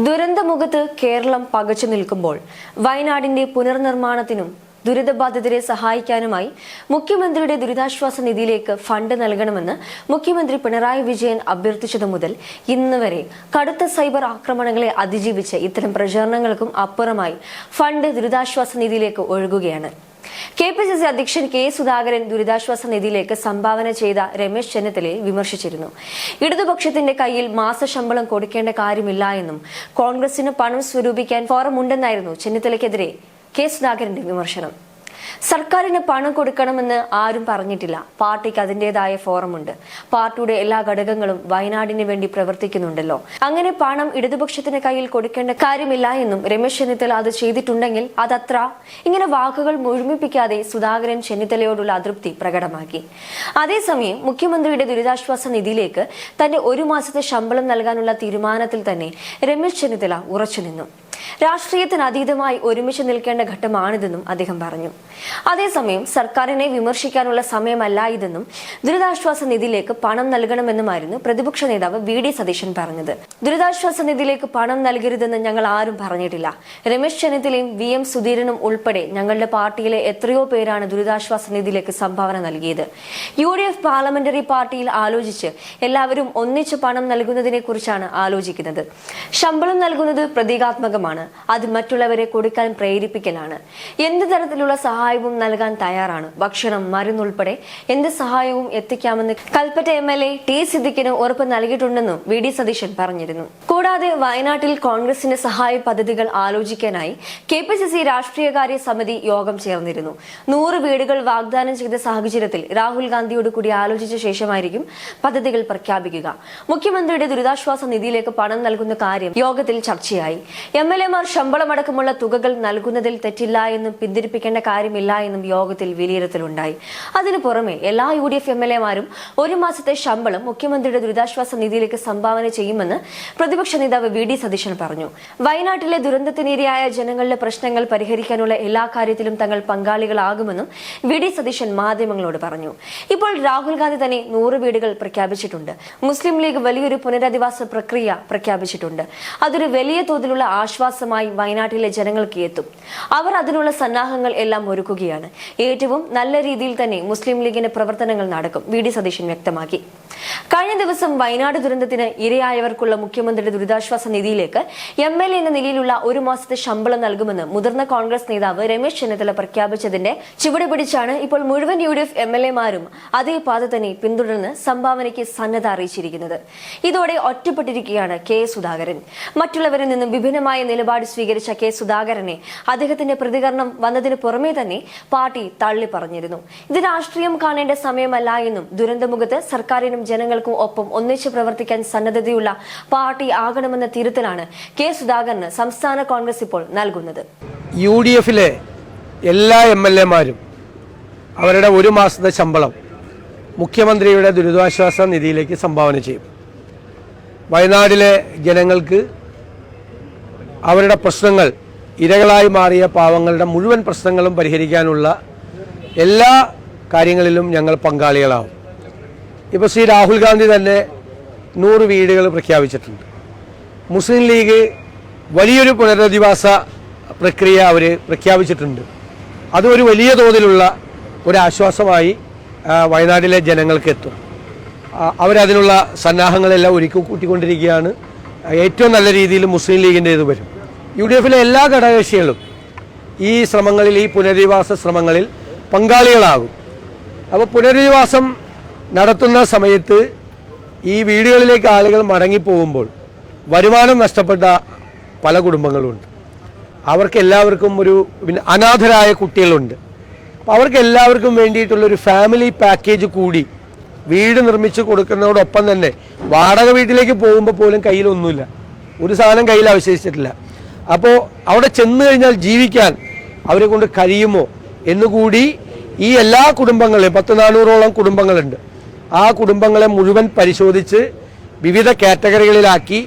ദുരന്തമുഖത്ത് കേരളം പകച്ചു നിൽക്കുമ്പോൾ വയനാടിന്റെ പുനർനിർമ്മാണത്തിനും ദുരിതബാധിതരെ സഹായിക്കാനുമായി മുഖ്യമന്ത്രിയുടെ ദുരിതാശ്വാസ നിധിയിലേക്ക് ഫണ്ട് നൽകണമെന്ന് മുഖ്യമന്ത്രി പിണറായി വിജയൻ അഭ്യർത്ഥിച്ചതു മുതൽ ഇന്ന് വരെ കടുത്ത സൈബർ ആക്രമണങ്ങളെ അതിജീവിച്ച് ഇത്തരം പ്രചാരണങ്ങൾക്കും അപ്പുറമായി ഫണ്ട് ദുരിതാശ്വാസ നിധിയിലേക്ക് ഒഴുകുകയാണ്. KPCC അധ്യക്ഷൻ K. സുധാകരൻ ദുരിതാശ്വാസ നിധിയിലേക്ക് സംഭാവന ചെയ്ത രമേശ് ചെന്നിത്തലയെ വിമർശിച്ചിരുന്നു. ഇടതുപക്ഷത്തിന്റെ കയ്യിൽ മാസശമ്പളം കൊടുക്കേണ്ട കാര്യമില്ല എന്നും കോൺഗ്രസിന് പണം സ്വരൂപിക്കാൻ ഫോറമുണ്ടെന്നായിരുന്നു ചെന്നിത്തലയ്ക്കെതിരെ K. സുധാകരന്റെ വിമർശനം. സർക്കാരിന് പണം കൊടുക്കണമെന്ന് ആരും പറഞ്ഞിട്ടില്ല. പാർട്ടിക്ക് അതിന്റേതായ ഫോറമുണ്ട്. പാർട്ടിയുടെ എല്ലാ ഘടകങ്ങളും വയനാടിന് വേണ്ടി പ്രവർത്തിക്കുന്നുണ്ടല്ലോ. അങ്ങനെ പണം ഇടതുപക്ഷത്തിന് കയ്യിൽ കൊടുക്കേണ്ട കാര്യമില്ല എന്നും രമേശ് ചെന്നിത്തല അത് ചെയ്തിട്ടുണ്ടെങ്കിൽ അതത്ര ഇങ്ങനെ വാക്കുകൾ മുഴുമിപ്പിക്കാതെ സുധാകരൻ ചെന്നിത്തലയോടുള്ള അതൃപ്തി പ്രകടമാക്കി. അതേസമയം മുഖ്യമന്ത്രിയുടെ ദുരിതാശ്വാസ നിധിയിലേക്ക് തന്റെ 1 മാസത്തെ ശമ്പളം നൽകാനുള്ള തീരുമാനത്തിൽ തന്നെ രമേശ് ചെന്നിത്തല ഉറച്ചുനിന്നു. രാഷ്ട്രീയത്തിന് അതീതമായി ഒരുമിച്ച് നിൽക്കേണ്ട ഘട്ടമാണിതെന്നും അദ്ദേഹം പറഞ്ഞു. അതേസമയം സർക്കാരിനെ വിമർശിക്കാനുള്ള സമയമല്ല ഇതെന്നും ദുരിതാശ്വാസ നിധിയിലേക്ക് പണം നൽകണമെന്നുമായിരുന്നു പ്രതിപക്ഷ നേതാവ് VD സതീശൻ പറഞ്ഞത്. ദുരിതാശ്വാസ നിധിയിലേക്ക് പണം നൽകരുതെന്ന് ഞങ്ങൾ ആരും പറഞ്ഞിട്ടില്ല. രമേശ് ചെന്നിത്തലയും VM സുധീരനും ഉൾപ്പെടെ ഞങ്ങളുടെ പാർട്ടിയിലെ എത്രയോ പേരാണ് ദുരിതാശ്വാസ നിധിയിലേക്ക് സംഭാവന നൽകിയത്. UDF പാർലമെന്ററി പാർട്ടിയിൽ ആലോചിച്ച് എല്ലാവരും ഒന്നിച്ച് പണം നൽകുന്നതിനെ കുറിച്ചാണ് ആലോചിക്കുന്നത്. ശമ്പളം നൽകുന്നത് പ്രതീകാത്മകമാണ്. അത് മറ്റുള്ളവരെ കൊടുക്കാൻ പ്രേരിപ്പിക്കലാണ്. എന്ത് തരത്തിലുള്ള സഹായവും നൽകാൻ തയ്യാറാണ്. ഭക്ഷണം, മരുന്നുൾപ്പെടെ എന്ത് സഹായവും എത്തിക്കാമെന്ന് കൽപ്പറ്റ MLA T. സിദ്ദിഖിന് ഉറപ്പ് നൽകിയിട്ടുണ്ടെന്നും VD സതീശൻ പറഞ്ഞിരുന്നു. കൂടാതെ വയനാട്ടിൽ കോൺഗ്രസിന്റെ സഹായ പദ്ധതികൾ ആലോചിക്കാനായി KPCC രാഷ്ട്രീയകാര്യ സമിതി യോഗം ചേർന്നിരുന്നു. 100 വീടുകൾ വാഗ്ദാനം ചെയ്ത സാഹചര്യത്തിൽ രാഹുൽ ഗാന്ധിയോട് കൂടി ആലോചിച്ച ശേഷമായിരിക്കും പദ്ധതികൾ പ്രഖ്യാപിക്കുക. മുഖ്യമന്ത്രിയുടെ ദുരിതാശ്വാസ നിധിയിലേക്ക് പണം നൽകുന്ന കാര്യം യോഗത്തിൽ ചർച്ചയായി. MLA-മാർ ശമ്പളമടക്കമുള്ള തുകകൾ നൽകുന്നതിൽ തെറ്റില്ല എന്നും പിന്തിരിപ്പിക്കേണ്ട കാര്യമില്ല എന്നും യോഗത്തിൽ വിലയിരുത്തലുണ്ടായി. അതിനു പുറമെ എല്ലാ UDF MLA-മാരും 1 മാസത്തെ ശമ്പളം മുഖ്യമന്ത്രിയുടെ ദുരിതാശ്വാസ നിധിയിലേക്ക് സംഭാവന ചെയ്യുമെന്ന് പ്രതിപക്ഷ നേതാവ് VD സതീശൻ പറഞ്ഞു. വയനാട്ടിലെ ദുരന്തത്തിനിരയായ ജനങ്ങളുടെ പ്രശ്നങ്ങൾ പരിഹരിക്കാനുള്ള എല്ലാ കാര്യത്തിലും തങ്ങൾ പങ്കാളികളാകുമെന്നും VD സതീശൻ മാധ്യമങ്ങളോട് പറഞ്ഞു. ഇപ്പോൾ രാഹുൽ ഗാന്ധി തന്നെ 100 വീടുകൾ പ്രഖ്യാപിച്ചിട്ടുണ്ട്. മുസ്ലിം ലീഗ് വലിയൊരു പുനരധിവാസ പ്രക്രിയ പ്രഖ്യാപിച്ചിട്ടുണ്ട്. അതൊരു വലിയ തോതിലുള്ള ആശ്വാസമായി വയനാട്ടിലെ ജനങ്ങൾക്ക് എത്തും. അവർ അതിനുള്ള സന്നാഹങ്ങൾ എല്ലാം ഒരുക്കുകയാണ്. ഏറ്റവും നല്ല രീതിയിൽ തന്നെ മുസ്ലിം ലീഗിന്റെ പ്രവർത്തനങ്ങൾ നടക്കും, VD സതീശൻ വ്യക്തമാക്കി. കഴിഞ്ഞ ദിവസം വയനാട് ദുരന്തത്തിന് ഇരയായവർക്കുള്ള മുഖ്യമന്ത്രിയുടെ ദുരിതാശ്വാസ നിധിയിലേക്ക് MLA എന്ന നിലയിലുള്ള 1 മാസത്തെ ശമ്പളം നൽകുമെന്ന് മുതിർന്ന കോൺഗ്രസ് നേതാവ് രമേശ് ചെന്നിത്തല പ്രഖ്യാപിച്ചതിന്റെ ചുവട് പിടിച്ചാണ് ഇപ്പോൾ മുഴുവൻ UDF MLA-മാരും അതേ പാത തന്നെ പിന്തുടർന്ന് സംഭാവനയ്ക്ക് സന്നദ്ധ അറിയിച്ചിരിക്കുന്നത്. ഇതോടെ ഒറ്റപ്പെട്ടിരിക്കുകയാണ് K. സുധാകരൻ. മറ്റുള്ളവരിൽ നിന്നും വിഭിന്നമായ നിലപാട് സ്വീകരിച്ച K. സുധാകരനെ അദ്ദേഹത്തിന്റെ പ്രതികരണം വന്നതിന് പുറമെ തന്നെ പാർട്ടി തള്ളി പറഞ്ഞിരുന്നു. ഇത് രാഷ്ട്രീയം കാണേണ്ട സമയമല്ല എന്നും ദുരന്തമുഖത്ത് സർക്കാരിനും ജനങ്ങൾക്കും ഒപ്പം ഒന്നിച്ച് പ്രവർത്തിക്കാൻ സന്നദ്ധതയുള്ള പാർട്ടി ആകണമെന്ന തിരുത്തലാണ് K. സുധാകരന് സംസ്ഥാന കോൺഗ്രസ് ഇപ്പോൾ നൽകുന്നത്. UDF-ലെ എല്ലാ MLA-മാരും അവരുടെ 1 മാസത്തെ ശമ്പളം മുഖ്യമന്ത്രിയുടെ ദുരിതാശ്വാസ നിധിയിലേക്ക് സംഭാവന ചെയ്യും. വയനാട്ടിലെ ജനങ്ങൾക്ക് അവരുടെ പ്രശ്നങ്ങൾ, ഇരകളായി മാറിയ പാവങ്ങളുടെ മുഴുവൻ പ്രശ്നങ്ങളും പരിഹരിക്കാനുള്ള എല്ലാ കാര്യങ്ങളിലും ഞങ്ങൾ പങ്കാളികളാവും. ഇപ്പോൾ ശ്രീ രാഹുൽ ഗാന്ധി തന്നെ 100 വീടുകൾ പ്രഖ്യാപിച്ചിട്ടുണ്ട്. മുസ്ലിം ലീഗ് വലിയൊരു പുനരധിവാസ പ്രക്രിയ അവർ പ്രഖ്യാപിച്ചിട്ടുണ്ട്. അതൊരു വലിയ തോതിലുള്ള ഒരാശ്വാസമായി വയനാട്ടിലെ ജനങ്ങൾക്ക് എത്തും. അവരതിനുള്ള സന്നാഹങ്ങളെല്ലാം ഒരുക്കി കൂട്ടിക്കൊണ്ടിരിക്കുകയാണ്. ഏറ്റവും നല്ല രീതിയിൽ മുസ്ലിം ലീഗിൻ്റെ ഇത് വരും. UDF-ലെ എല്ലാ ഘടകകക്ഷികളും ഈ ശ്രമങ്ങളിൽ, ഈ പുനരധിവാസ ശ്രമങ്ങളിൽ പങ്കാളികളാകും. അപ്പോൾ പുനരധിവാസം നടത്തുന്ന സമയത്ത് ഈ വീടുകളിലേക്ക് ആളുകൾ മടങ്ങിപ്പോകുമ്പോൾ വരുമാനം നഷ്ടപ്പെട്ട പല കുടുംബങ്ങളുണ്ട്. അവർക്കെല്ലാവർക്കും പിന്നെ അനാഥരായ കുട്ടികളുണ്ട്. അപ്പോൾ അവർക്കെല്ലാവർക്കും വേണ്ടിയിട്ടുള്ളൊരു ഫാമിലി പാക്കേജ് കൂടി വീട് നിർമ്മിച്ച് കൊടുക്കുന്നതോടൊപ്പം തന്നെ വാടക വീട്ടിലേക്ക് പോകുമ്പോൾ പോലും കയ്യിലൊന്നുമില്ല, ഒരു സാധനം കയ്യിൽ അവശേഷിച്ചിട്ടില്ല. അപ്പോൾ അവിടെ ചെന്ന് കഴിഞ്ഞാൽ ജീവിക്കാൻ അവരെ കൊണ്ട് കഴിയുമോ എന്നുകൂടി ഈ എല്ലാ കുടുംബങ്ങളെയും 400-ഓളം കുടുംബങ്ങളുണ്ട്. ആ കുടുംബങ്ങളെ മുഴുവൻ പരിശോധിച്ച് വിവിധ കാറ്റഗറികളിലാക്കി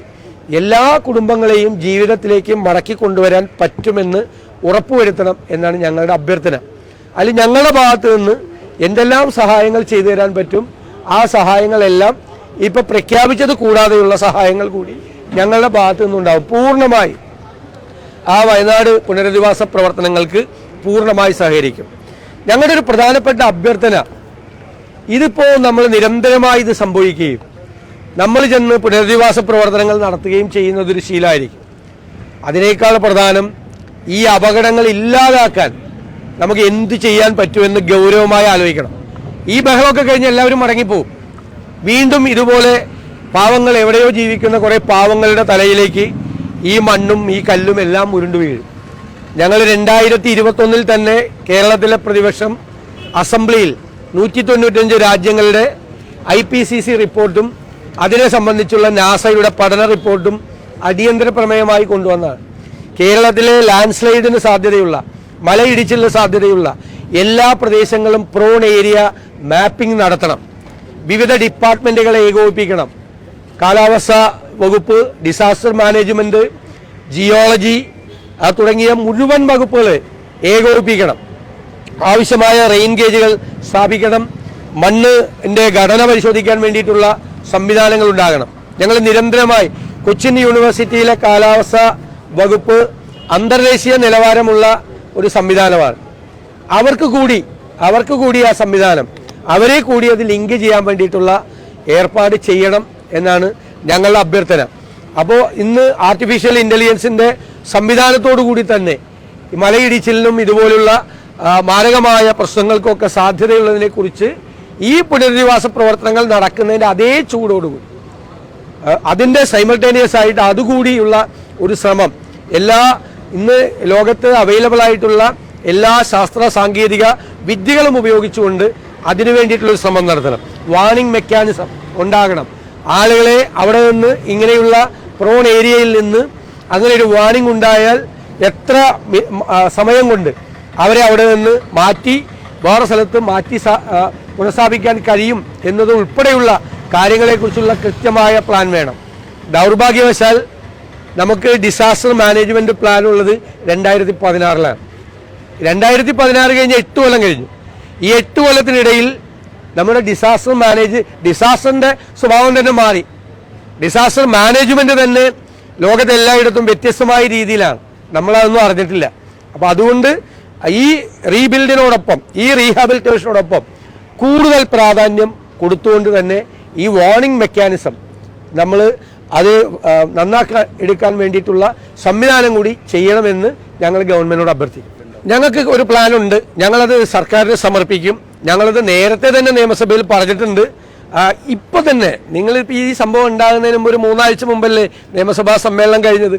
എല്ലാ കുടുംബങ്ങളെയും ജീവിതത്തിലേക്ക് മടക്കി കൊണ്ടുവരാൻ പറ്റുമെന്ന് ഉറപ്പുവരുത്തണം എന്നാണ് ഞങ്ങളുടെ അഭ്യർത്ഥന. അതിൽ ഞങ്ങളുടെ ഭാഗത്ത് നിന്ന് എന്തെല്ലാം സഹായങ്ങൾ ചെയ്തു തരാൻ പറ്റും ആ സഹായങ്ങളെല്ലാം ഇപ്പോൾ പ്രഖ്യാപിച്ചത് കൂടാതെയുള്ള സഹായങ്ങൾ കൂടി ഞങ്ങളുടെ ഭാഗത്തു നിന്നുണ്ടാവും. പൂർണ്ണമായി ആ വയനാട് പുനരധിവാസ പ്രവർത്തനങ്ങൾക്ക് പൂർണ്ണമായി സഹകരിക്കും. ഞങ്ങളുടെ ഒരു പ്രധാനപ്പെട്ട അഭ്യർത്ഥന, ഇതിപ്പോൾ നമ്മൾ നിരന്തരമായി ഇത് സംഭവിക്കുകയും നമ്മൾ ചെന്ന് പുനരധിവാസ പ്രവർത്തനങ്ങൾ നടത്തുകയും ചെയ്യുന്നതൊരു ശീലമായിരിക്കും. അതിനേക്കാൾ പ്രധാനം ഈ അപകടങ്ങൾ ഇല്ലാതാക്കാൻ നമുക്ക് എന്ത് ചെയ്യാൻ പറ്റുമെന്ന് ഗൗരവമായി ആലോചിക്കണം. ഈ ബഹളമൊക്കെ കഴിഞ്ഞ് എല്ലാവരും മടങ്ങിപ്പോവും. വീണ്ടും ഇതുപോലെ പാവങ്ങൾ എവിടെയോ ജീവിക്കുന്ന കുറേ പാവങ്ങളുടെ തലയിലേക്ക് ഈ മണ്ണും ഈ കല്ലും എല്ലാം ഉരുണ്ടു വീഴും. ഞങ്ങൾ 2021 തന്നെ കേരളത്തിലെ പ്രതിപക്ഷം അസംബ്ലിയിൽ 195 രാജ്യങ്ങളുടെ IPCC റിപ്പോർട്ടും അതിനെ സംബന്ധിച്ചുള്ള നാസയുടെ പഠന റിപ്പോർട്ടും അടിയന്തര പ്രമേയമായി കൊണ്ടുവന്നതാണ്. കേരളത്തിലെ ലാൻഡ് സ്ലൈഡിന് സാധ്യതയുള്ള, മലയിടിച്ചിലിന് സാധ്യതയുള്ള എല്ലാ പ്രദേശങ്ങളും പ്രോൺ ഏരിയ മാപ്പിംഗ് നടത്തണം. വിവിധ ഡിപ്പാർട്ട്മെൻറ്റുകളെ ഏകോപിപ്പിക്കണം. കാലാവസ്ഥാ വകുപ്പ്, ഡിസാസ്റ്റർ മാനേജ്മെൻറ്റ്, ജിയോളജി തുടങ്ങിയ മുഴുവൻ വകുപ്പുകളെ ഏകോപിപ്പിക്കണം. ആവശ്യമായ റെയിൻ ഗേജുകൾ സ്ഥാപിക്കണം. മണ്ണിൻ്റെ ഘടന പരിശോധിക്കാൻ വേണ്ടിയിട്ടുള്ള സംവിധാനങ്ങൾ ഉണ്ടാകണം. ഞങ്ങൾ നിരന്തരമായി കൊച്ചിൻ യൂണിവേഴ്സിറ്റിയിലെ കാലാവസ്ഥാ വകുപ്പ് അന്തർദേശീയ നിലവാരമുള്ള ഒരു സംവിധാനമാണ്. അവർക്ക് കൂടി ആ സംവിധാനം, അവരെ കൂടി അത് ലിങ്ക് ചെയ്യാൻ വേണ്ടിയിട്ടുള്ള ഏർപ്പാട് ചെയ്യണം എന്നാണ് ഞങ്ങളുടെ അഭ്യർത്ഥന. അപ്പോൾ ഇന്ന് ആർട്ടിഫിഷ്യൽ ഇൻ്റലിജൻസിൻ്റെ സംവിധാനത്തോടു കൂടി തന്നെ മലയിടിച്ചിലിനും ഇതുപോലുള്ള മാരകമായ പ്രശ്നങ്ങൾക്കൊക്കെ സാധ്യതയുള്ളതിനെക്കുറിച്ച് ഈ പുനരധിവാസ പ്രവർത്തനങ്ങൾ നടക്കുന്നതിൻ്റെ അതേ ചൂടോടുകൂടി അതിൻ്റെ സൈമൾട്ടേനിയസ് ആയിട്ട് അതുകൂടിയുള്ള ഒരു ശ്രമം ഇന്ന് ലോകത്ത് അവൈലബിൾ ആയിട്ടുള്ള എല്ലാ ശാസ്ത്ര സാങ്കേതിക വിദ്യകളും ഉപയോഗിച്ചുകൊണ്ട് അതിനു വേണ്ടിയിട്ടുള്ളൊരു ശ്രമം നടത്തണം. വാർണിംഗ് മെക്കാനിസം ഉണ്ടാകണം. ആളുകളെ അവിടെ നിന്ന് ഇങ്ങനെയുള്ള പ്രോൺ ഏരിയയിൽ നിന്ന് അങ്ങനെ ഒരു വാർണിംഗ് ഉണ്ടായാൽ എത്ര സമയം കൊണ്ട് അവരെ അവിടെ നിന്ന് മാറ്റി വേറെ സ്ഥലത്ത് മാറ്റി പുനഃസ്ഥാപിക്കാൻ കഴിയും എന്നത് ഉൾപ്പെടെയുള്ള കാര്യങ്ങളെക്കുറിച്ചുള്ള കൃത്യമായ പ്ലാൻ വേണം. ദൗർഭാഗ്യവശാൽ നമുക്ക് ഡിസാസ്റ്റർ മാനേജ്മെൻറ്റ് പ്ലാൻ ഉള്ളത് 2016 2016 കഴിഞ്ഞ് 8 കൊല്ലം കഴിഞ്ഞു. ഈ 8 കൊല്ലത്തിനിടയിൽ നമ്മുടെ ഡിസാസ്റ്ററിൻ്റെ സ്വഭാവം തന്നെ മാറി. ഡിസാസ്റ്റർ മാനേജ്മെൻറ്റ് തന്നെ ലോകത്തെ എല്ലായിടത്തും വ്യത്യസ്തമായ രീതിയിലാണ്. നമ്മളതൊന്നും അറിഞ്ഞിട്ടില്ല. അപ്പോൾ അതുകൊണ്ട് ഈ റീബിൽഡിനോടൊപ്പം, ഈ റീഹാബിലിറ്റേഷനോടൊപ്പം കൂടുതൽ പ്രാധാന്യം കൊടുത്തുകൊണ്ട് തന്നെ ഈ വാർണിംഗ് മെക്കാനിസം നമ്മൾ അത് നന്നാക്കാൻ എടുക്കാൻ വേണ്ടിയിട്ടുള്ള സംവിധാനം കൂടി ചെയ്യണമെന്ന് ഞങ്ങൾ ഗവൺമെൻറ്റിനോട് അഭ്യർത്ഥിക്കും. ഞങ്ങൾക്ക് ഒരു പ്ലാനുണ്ട്. ഞങ്ങളത് സർക്കാരിന് സമർപ്പിക്കും. ഞങ്ങളത് നേരത്തെ തന്നെ നിയമസഭയിൽ പറഞ്ഞിട്ടുണ്ട്. ഇപ്പോൾ തന്നെ നിങ്ങളിപ്പോൾ ഈ സംഭവം ഉണ്ടാകുന്നതിന് മുമ്പ് ഒരു 3 ആഴ്ച മുമ്പല്ലേ നിയമസഭാ സമ്മേളനം കഴിഞ്ഞത്.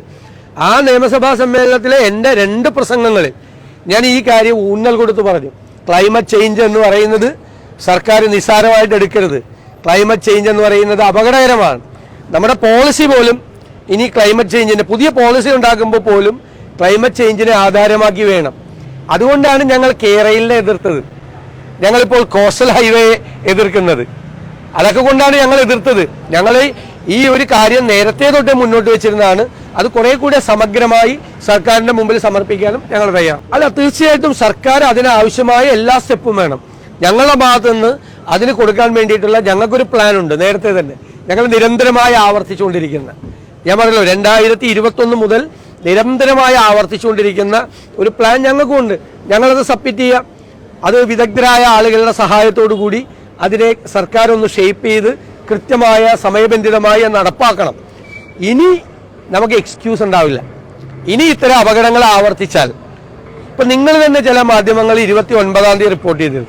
ആ നിയമസഭാ സമ്മേളനത്തിലെ എൻ്റെ 2 പ്രസംഗങ്ങളിൽ ഞാൻ ഈ കാര്യം ഊന്നൽ കൊടുത്ത് പറഞ്ഞു. ക്ലൈമറ്റ് ചേഞ്ച് എന്ന് പറയുന്നത് സർക്കാർ നിസ്സാരമായിട്ട് എടുക്കരുത്. ക്ലൈമറ്റ് ചേഞ്ച് എന്ന് പറയുന്നത് അപകടകരമാണ്. നമ്മുടെ പോളിസി പോലും ഇനി ക്ലൈമറ്റ് ചേഞ്ചിൻ്റെ പുതിയ പോളിസി ഉണ്ടാക്കുമ്പോൾ പോലും ക്ലൈമറ്റ് ചേഞ്ചിനെ ആധാരമാക്കി വേണം. അതുകൊണ്ടാണ് ഞങ്ങൾ കേരളിനെ എതിർത്തത്. ഞങ്ങളിപ്പോൾ കോസ്റ്റൽ ഹൈവേ എതിർക്കുന്നത് അതൊക്കെ കൊണ്ടാണ് ഞങ്ങൾ എതിർത്തത്. ഞങ്ങൾ ഈ ഒരു കാര്യം നേരത്തെ തൊട്ടേ മുന്നോട്ട് വെച്ചിരുന്നതാണ്. അത് കുറെ കൂടെ സമഗ്രമായി സർക്കാരിന്റെ മുമ്പിൽ സമർപ്പിക്കാനും ഞങ്ങൾ തയ്യാറാണ്. അല്ല, തീർച്ചയായിട്ടും സർക്കാർ അതിനാവശ്യമായ എല്ലാ സ്റ്റെപ്പും വേണം. ഞങ്ങളുടെ ഭാഗത്തു നിന്ന് അതിന് കൊടുക്കാൻ വേണ്ടിയിട്ടുള്ള ഞങ്ങൾക്കൊരു പ്ലാൻ ഉണ്ട്. നേരത്തെ തന്നെ ഞങ്ങൾ നിരന്തരമായി ആവർത്തിച്ചുകൊണ്ടിരിക്കുന്ന, ഞാൻ പറഞ്ഞല്ലോ 2021 മുതൽ നിരന്തരമായി ആവർത്തിച്ചുകൊണ്ടിരിക്കുന്ന ഒരു പ്ലാൻ ഞങ്ങൾക്കുണ്ട്. ഞങ്ങളത് സബ്മിറ്റ് ചെയ്യാം. അത് വിദഗ്ധരായ ആളുകളുടെ സഹായത്തോടു കൂടി അതിനെ സർക്കാർ ഒന്ന് ഷേപ്പ് ചെയ്ത് കൃത്യമായ സമയബന്ധിതമായി നടപ്പാക്കണം. ഇനി നമുക്ക് എക്സ്ക്യൂസ് ഉണ്ടാവില്ല. ഇനി ഇത്തരം അപകടങ്ങൾ ആവർത്തിച്ചാൽ, ഇപ്പം നിങ്ങൾ തന്നെ ചില മാധ്യമങ്ങൾ 29-ാം തീയതി റിപ്പോർട്ട് ചെയ്തത്,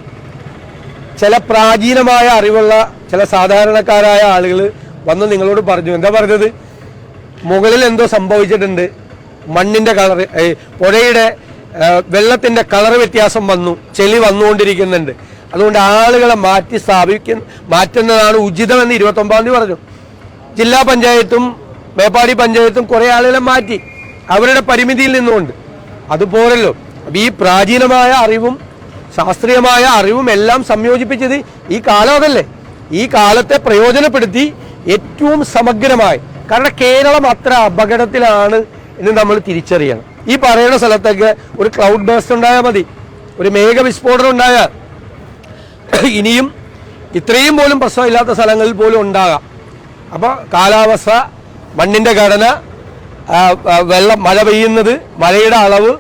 ചില പ്രാചീനമായ അറിവുള്ള ചില സാധാരണക്കാരായ ആളുകൾ വന്ന് നിങ്ങളോട് പറഞ്ഞു. എന്താ പറഞ്ഞത്? മുകളിൽ എന്തോ സംഭവിച്ചിട്ടുണ്ട്, മണ്ണിൻ്റെ കളർ, പുഴയുടെ വെള്ളത്തിൻ്റെ കളർ വ്യത്യാസം വന്നു, ചെളി വന്നുകൊണ്ടിരിക്കുന്നുണ്ട്, അതുകൊണ്ട് ആളുകളെ മാറ്റുന്നതാണ് ഉചിതമെന്ന് 29-ാം തീയതി പറഞ്ഞു. ജില്ലാ പഞ്ചായത്തും മേപ്പാടി പഞ്ചായത്തും കുറേ ആളുകളെ മാറ്റി അവരുടെ പരിമിതിയിൽ നിന്നുകൊണ്ട്. അതുപോലല്ലോ ഈ പ്രാചീനമായ അറിവും ശാസ്ത്രീയമായ അറിവും എല്ലാം സംയോജിപ്പിച്ചത് ഈ കാലം അതല്ലേ. ഈ കാലത്തെ പ്രയോജനപ്പെടുത്തി ഏറ്റവും സമഗ്രമായി, കാരണം കേരളം അത്ര അപകടത്തിലാണ് എന്ന് നമ്മൾ തിരിച്ചറിയണം. ഈ പറയുന്ന സ്ഥലത്തൊക്കെ ഒരു ക്ലൗഡ് ബേസ്റ്റ് ഉണ്ടായാൽ മതി, ഒരു മേഘവിസ്ഫോടനം ഉണ്ടായാൽ ഇനിയും ഇത്രയും പോലും പ്രശ്നമില്ലാത്ത സ്ഥലങ്ങളിൽ പോലും ഉണ്ടാകാം. അപ്പോൾ കാലാവസ്ഥ മണ്ണിൻ്റെ ഘടന, വെള്ളം, മഴ പെയ്യുന്നത്, മഴയുടെ അളവ്,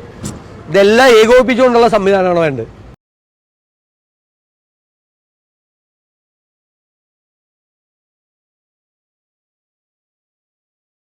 ഇതെല്ലാം ഏകോപിപ്പിച്ചുകൊണ്ടുള്ള സംവിധാനമാണ് വേണ്ടത്.